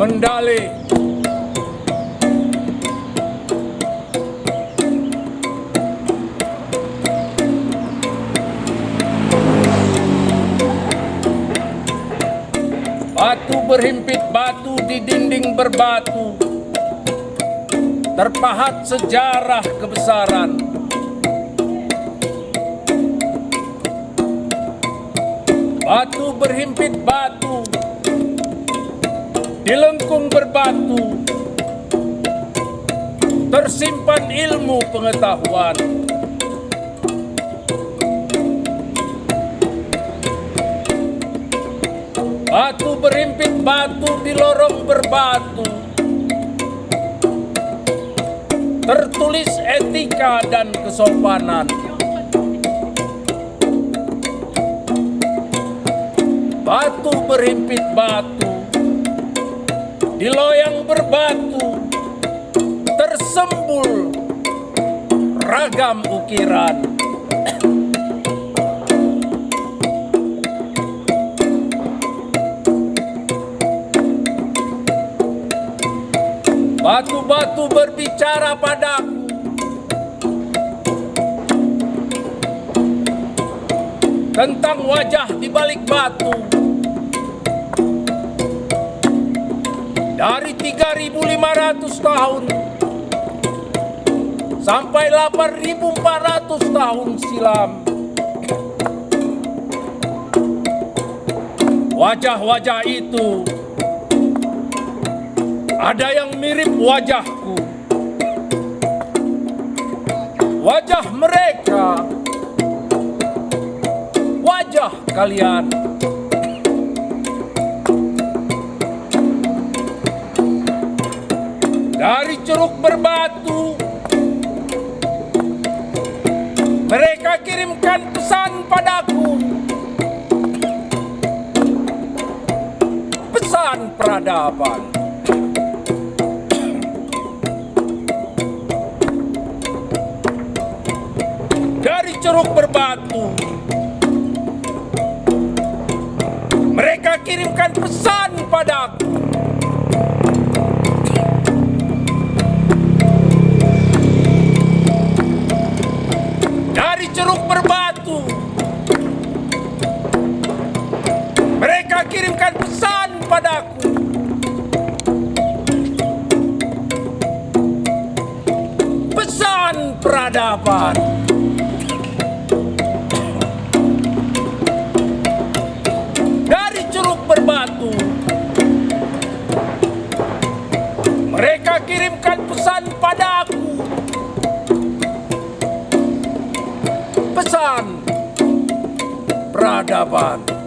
Mendale. Batu berhimpit batu di dinding berbatu, terpahat sejarah kebesaran. Batu berhimpit batu di lengkung berbatu, tersimpan ilmu pengetahuan. Batu berhimpit batu di lorong berbatu, tertulis etika dan kesopanan. Batu berhimpit batu di loyang berbatu, tersembul ragam ukiran. Batu-batu berbicara padaku, tentang wajah di balik batu. Dari 3.500 tahun sampai 8.400 tahun silam, wajah-wajah itu ada yang mirip wajahku. Wajah mereka, wajah kalian. Dari Ceruk berbatu, mereka kirimkan pesan padaku, pesan peradaban. Berbatu. Mereka kirimkan pesan padaku. Dari Ceruk Berbatu, mereka kirimkan pesan padaku. Pesan peradaban. Dari Ceruk Berbatu, mereka kirimkan pesan padaku. Pesan peradaban.